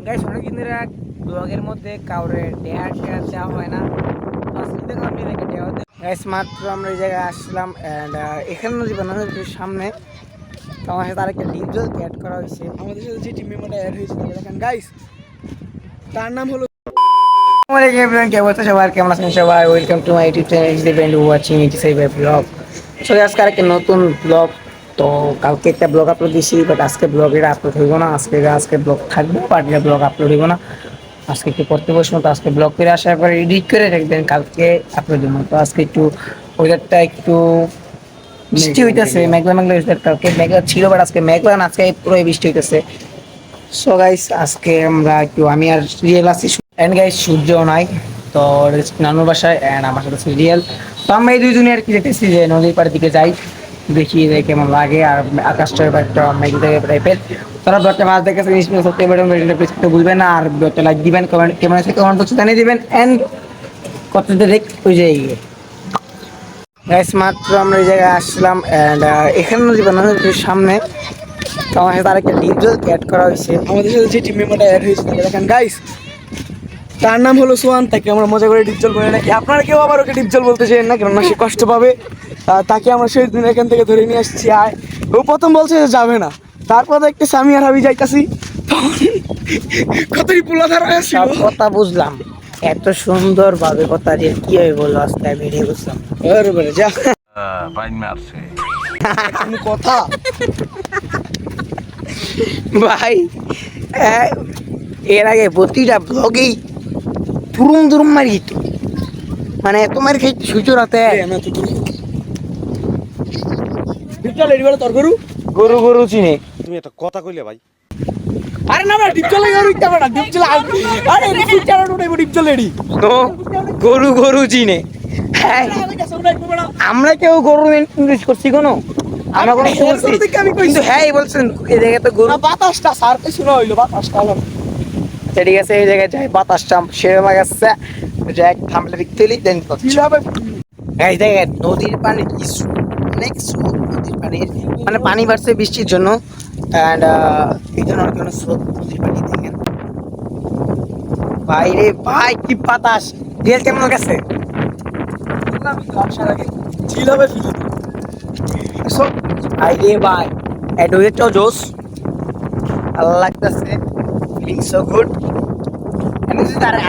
Guys অনেকদিন ধরে ব্লগের মধ্যে কাউরে টেয়ার দেওয়া হয় না। আজকে দেখো আমি দেখে টেয়ার গাইস মাত্র আমরা এই জায়গায় আসলাম অ্যান্ড এখানে নদী বানানো সামনে তো আমার সাথে আরেকটা ডিপজল অ্যাড করা হয়েছে। আমাদের সাথে যে টিম মেম্বারটা অ্যাড হয়েছে তাকে দেখেন গাইস, তার নাম হলো সবাই কেমন আছেন সবাই, welcome to my YouTube channel watching it is A blog. So আজকে আরেকটা নতুন ব্লগ। তো কালকে একটা ব্লগ আপলোড দিয়েছি, বাট আজকে ব্লগের আপলোড হইব না। আজকে ব্লগ থাকবে, বাট ব্লগ আপলোড হইব না। আজকে একটু পড়তে বসবো, তো আজকে ব্লগ করে আসার পরে এডিট করে রাখবেন, কালকে আপলোড দিব। তো আজকে একটু ওয়েদারটা একটু বৃষ্টি হইতেছে, মেঘলা মেঘলা ওয়েদার। কালকে মেঘলা ছিল, বাট আজকে মেঘলা না, আজকে পুরো বৃষ্টি হইতেছে। সো গাইস আজকে আমরা একটু আমি আর রিয়েল আছি এন্ড গাইস সূর্য নাই, তো নানুর বাসায় এন্ড আমার সাথে রিয়েল। তো আমরা এই দুইজনে আর কি দেখতেছি যে নদীর পাড়ের দিকে যাই, দেখি যে কেমন লাগে। আর আকাশটা একটা মেঘলা টাইপের। তারা ব্লগটা মাছ দেখেছে নিশ্চয়ই সত্যি ম্যাডাম ভিডিওটা বুঝবেন না, আর ব্লগটা লাইক দিবেন, কমেন্ট কেমন আছে কমেন্ট বক্সে জানিয়ে দিবেন এন্ড কত দেখ ওই যে গাইস মাত্র আমরা এই জায়গায় আসলাম এন্ড এখানে নদী বানানোর সামনে তো আমার সাথে আরেকটা ডিপজল অ্যাড করা হয়েছে। আমাদের সাথে যে টিম মেম্বারটা অ্যাড হয়েছে তাকে দেখেন গাইস, তার নাম হলো সোহান। তাকে আমরা মজা করে ডিপজল বলে নাকি, আপনারা কেউ আবার ওকে ডিপজল বলতে চান না, কেননা সে কষ্ট পাবে। তাকে আমরা সেই দিন এখান থেকে ধরে নিয়ে আসছি। আর ও প্রথম বলছে যে যাবে না, তারপর দেখতে আমি আর হাবি যাইতাছি, কতই পোলা ধারা সব কথা বুঝলাম। এত সুন্দর ভাবে কথা যে কি হবে বললো, আজকে আমি ভিডিও বুঝলাম। যা বাইন মারছে কোনো কথা ভাই, এর আগে প্রতিটা ব্লগেই দুরুম দুরুম মারি দিত, মানে এত মারি খাইতে সুচো রাতে। তোর গরু গরু গরু চিনে তুমি একটা কথা কইলে ভাই। আরে না ডিপ চলে গরু ইচ্ছা না ডিপ চলে। আরে ডিপ চলে উঠে ডিপ চলে রেডি তো গরু গরু চিনে। হ্যাঁ আমরা কেউ গরু ইংলিশ করছি কোনো, আমরা কোনো বলছি কিন্তু হ্যাঁ বলছেন এই জায়গায় তো গরু বাতাসটা সারতে শুরু হইলো বাতাসটা। ঠিক আছে এই জায়গায় যাই, বাতাসটা সেরকম গেছে যাই, থামলে দেখতেলি দেন এই জায়গায় নদীর পানি কিছু অনেক স্রোত। নদীর পানির মানে পানি বাড়ছে বৃষ্টির জন্য অ্যান্ড এই জন্য অনেক অনেক স্রোত নদীর পানি দেখেন। ভাই রে ভাই কি বাতাস, রিয়েল কেমন গেছে চিল হবে ফিল। ভাই রে ভাই এডওয়েটও জোস ভালো লাগতেছে, ফিলিং সো গুড।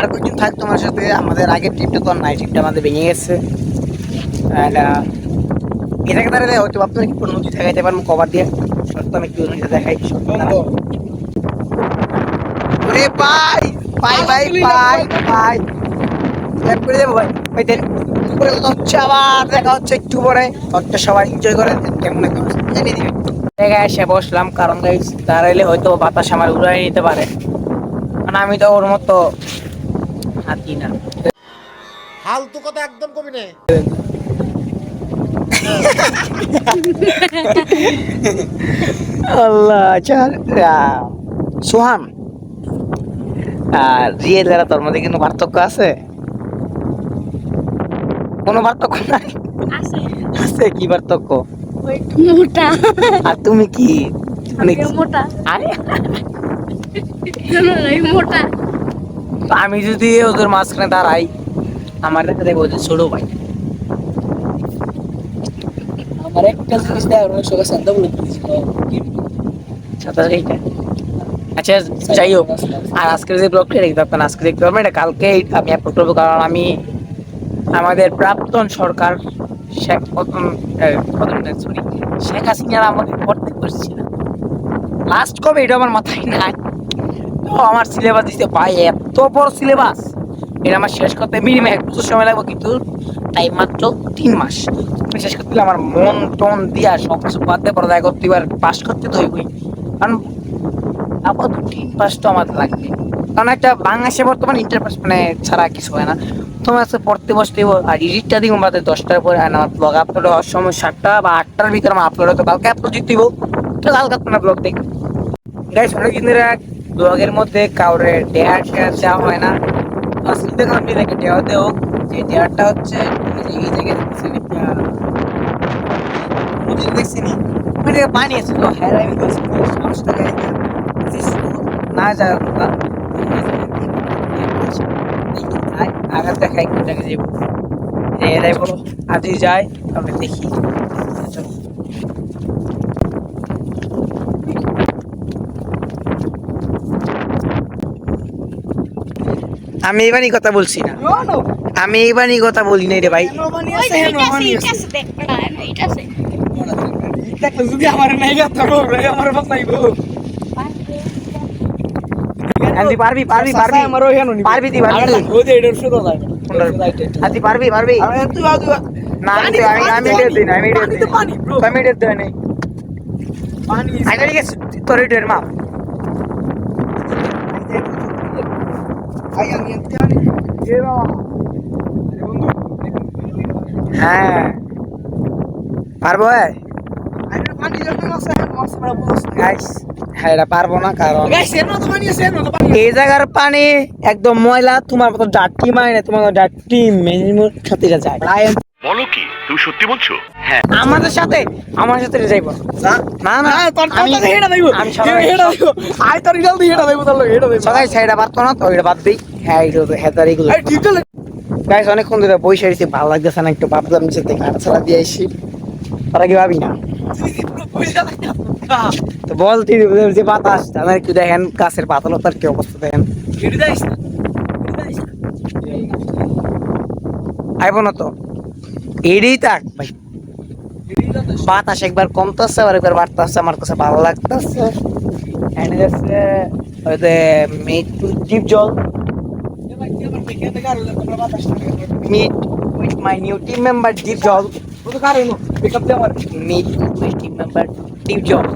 আর কয়েকদিন থাক তোমার সাথে, আমাদের আগের ট্রিপটা তো নাই, ট্রিপটা আমাদের ভেঙে গেছে। এটাকে তারা হয়তো আপনার কি নদী দেখাইতে পারবো কভার দিয়ে, সত্য আমি একটু নদীটা দেখাই। ওরে ভাই ভাই ভাই ভাই ভাই করে দেবো ভাই ভাই দেন করে কথা হচ্ছে, আবার দেখা হচ্ছে একটু পরে। হচ্ছে সবাই এনজয় করেন, কেমন জানিয়ে দিবেন। জায়গায় এসে বসলাম কারণ দাঁড়াইলে হয়তো বাতাস আমার উড়াই নিতে পারে, কারণ আমি তো ওর মতো হাতি না। ফালতু কথা একদম কবি নে। আল্লাহ চাল সোহান আর রিয়েল যারা, তোর মধ্যে কোনো পার্থক্য আছে? কোনো পার্থক্য নাই? আছে কি পার্থক্য? মোটা আর তুমি কি অনেক মোটা আরে মোটা। তো আমি যদি ওদের মাঝখানে দাঁড়াই, আমার দেখা দেখবো ওদের ছোট ভাই। আমার একটা জিনিস দেয় ওরা সবাই শান্ত বলে দিয়েছিল সাঁতার কাইটা। আচ্ছা যাই হোক, আর আজকের যে ব্লগটা দেখতে পাবেন আজকে দেখতে পারবেন, এটা কালকে আমি আপলোড করবো, কারণ আমি আমাদের প্রাক্তন সরকার শেখ সরি শেখ হাসিনার আমাদের পড়তে পারছিলাম লাস্ট কবে এটা আমার মাথায় নাই। তো আমার সিলেবাস দিতে ভাই এত বড় সিলেবাস, এটা আমার শেষ করতে মিনিমাম 1 বছর সময় লাগবে, কিন্তু টাইম মাত্র 3 মাস। শেষ করতে হলে আমার মন টন দিয়া সব কিছু বাদ দিয়ে পড়া করতে এবার পাস করতে তো হইবই, কারণ আপাতত 3 পাস তো আমার লাগবে। কারণ একটা বাংলাদেশে বর্তমান ইন্টার পাস মানে ছাড়া কিছু হয় না। তোমার কাছে পড়তে বসতে আর এডিটটা দিব রাতে 10টার পরে, আর আমার ব্লগ আপলোড হওয়ার সময় 7টা বা 8টার ভিতরে আমার আপলোড হতো। কালকে আপলোড দিতে দিব, তো কালকে আপনার ব্লগ দেখবেন। গাইস অনেকদিন ধরে ব্লগের মধ্যে কাউরে টেয়ার দেওয়া হয় না। আজকে দেখো আমি দেখে টেয়ার দেও, যে টেয়ারটা হচ্ছে এই জায়গায় দেখছি দেখছি নি মানে পানি আছে তো হ্যাঁ আমি বলছি সমস্যা না যাওয়ার কথা আঘাত দেখাই কোনটাকে যাবো যে এরাই বলো আজই যায় তাহলে দেখি চলো। আমি এবারই কথা বলছি না, আমি এবারই কথা বলি নাই রে ভাই। তুই পারবি পারবি পারবি পারবি তুই পারবি তুই পারবি পারবি না আমি আমি ডেট দিই না আমি ডেট দিই আমি ডেট দেই নাই আগে ঠিক আছে তোর ডেট মা হ্যাঁ পারবো হ্যাঁ এটা পারবো না কারণ এই জায়গার পানি একদম ময়লা, তোমার মতো ডার্টি মানে তোমার ডার্টি মেনিমোর সাথে যায়। বলো কি তুমি সত্যি বলছো? হ্যাঁ আমাদের সাথে আমার সাথে যাইবো না না আমি সবাই সাইডা পারতো না তো এটা বাদ দিই। হ্যাঁ হেতার এগুলো গাইস অনেকক্ষণ ধরে বসে রয়েছি, ভালো লাগতেছে না, একটু ভাবলাম যে কাটা ছাড়া দিয়ে আসি, তারা কি ভাবি না তো বল তুই যে বাতাস আমার একটু দেখেন গাছের পাতালতার কি অবস্থা দেখেন। আইব না তো এড়িই থাক ভাই, বাতাস একবার কমতেছে আর একবার বাড়তেছে, আমার কাছে ভালো লাগতেছে। ডিপ জল meet with my new team member Deep Jol. Meet with my team member Deep Jol.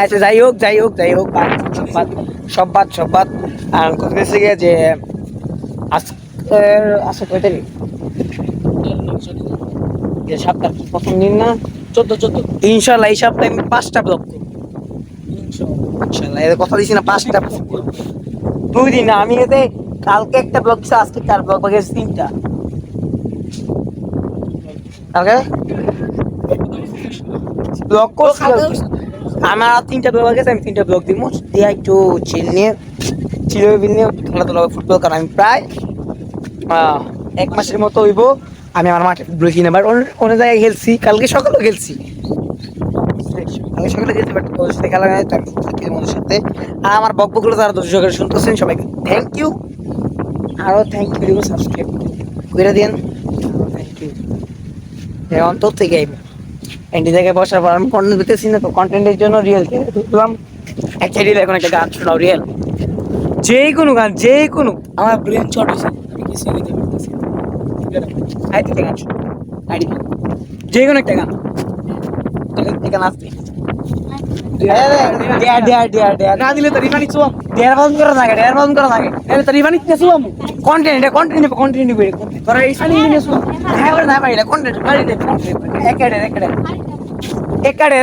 আচ্ছা যাই হোক যাই হোক যাই হোক সব বাদ আর কথা হচ্ছে গিয়ে যে আজকের আজকে কয় তারিখ, সপ্তাহ প্রথম দিন না 14 ইনশাল্লাহ এই সপ্তাহে আমি 5টা ব্লগ করবো ইনশাল্লাহ, এর কথা দিছি না 5টা 2 দিন না, আমি এতে কালকে একটা ব্লগ দিছি, আজকে 4 ব্লগ বাকি আছে 3টা। কালকে ব্লগ করছি আমার 3টা ব্লগ আছে, আমি 3টা ব্লগ দিব দিয়ে একটু চিল নিয়ে খেলাধুলা ফুটবল, কারণ আমি প্রায় 1 মাসের মতো হইব আমি আমার মাঠে ফুটবল কিনে আবার অনেক জায়গায় খেলছি, কালকে সকালেও খেলছি বাট ওদের সাথে খেলা হয় ওদের সাথে। আর আমার বকবকগুলো যারা দর্শক করে শুনতেছেন সবাইকে থ্যাংক ইউ, আরও থ্যাংক ইউ, সাবস্ক্রাইব করে দিন, থ্যাংক ইউ। অন্তর থেকে আইব এন্টি জায়গায় বসার পর আমি কন্টেন্ট দিতেছি না তো কন্টেন্টের জন্য রিয়েল দেখলাম একটা রিয়েল, এখন একটা গান শোনাও রিয়েল, যে কোনো গান যে কোনো, আমার ব্রেন শর্ট হয়েছে আমি কিছু লিখতে পারতেছি না, গান শোনো যে কোনো একটা গান গান আসবে না দিলে তো রিফানি চুয়াম ডেয়ার বন্ধ করা থাকে ডেয়ার বন্ধ করা থাকে এলে তো রিফানি কে চুয়াম কন্টেন্ট এটা কন্টিনিউ করে তোরা এই সানি নিয়ে চুয়াম হ্যাঁ না ভাই এটা কন্টেন্ট বাড়ি দে একাডে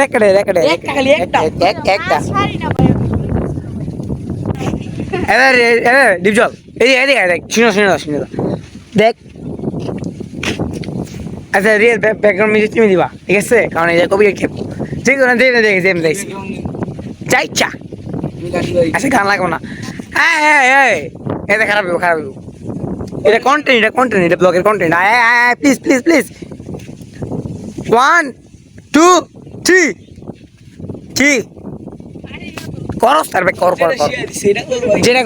একটা খালি একটা এবার ডিপজল এই দেখ শুনো দেখ। আচ্ছা রিয়েল ব্যাকগ্রাউন্ড মিউজিক তুমি দিবা ঠিক আছে, কারণ এই যে কবি খেপো যে কোনো দেখি দেখছি চাই চা আচ্ছা গান লাগবো না। হ্যাঁ এটা খারাপ এটা কন্টেন্ট এটা ব্লগের কন্টেন্ট প্লিজ 1 2 3 কি করস তার কর যেটা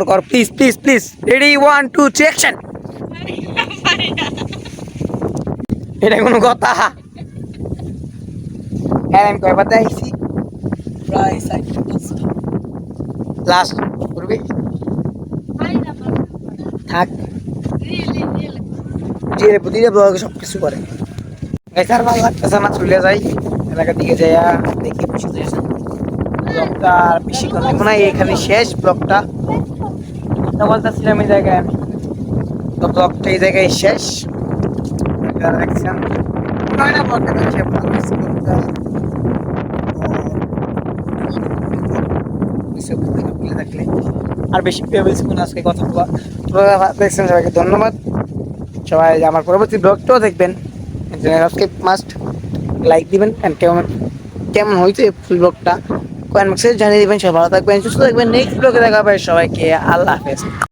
কর প্লিজ রেডি 1 2 3 অ্যাকশন। এটা কোনো কথা হ্যাঁ আমি কয়বার দেখছি প্রায় লাস্ট করবি থাক ধীরে ধীরে ব্লগে সব কিছু করে আর ভালো লাগতেছে না, চলে যাই এলাকার দিকে যাইয়া দেখি বসে যাইছে ব্লগটা আর বেশি কথা মনে হয় এখানে শেষ ব্লগটা বলতেছিলাম এই জায়গায় আমি তো ব্লগটা এই জায়গায় শেষ দেখছেন আর বেশি আজকে কথা দেখছেন সবাইকে ধন্যবাদ, সবাই আমার পরবর্তী ব্লগটাও দেখবেন মাস্ট লাইক দিবেন and কেমন কেমন হয়েছে ফুল ব্লগটা কমেন্ট বক্সে জানিয়ে দিবেন। সবাই ভালো থাকবেন, সুস্থ থাকবেন। নেক্সট ব্লগে দেখা হবে সবাইকে। আল্লাহ হাফেজ।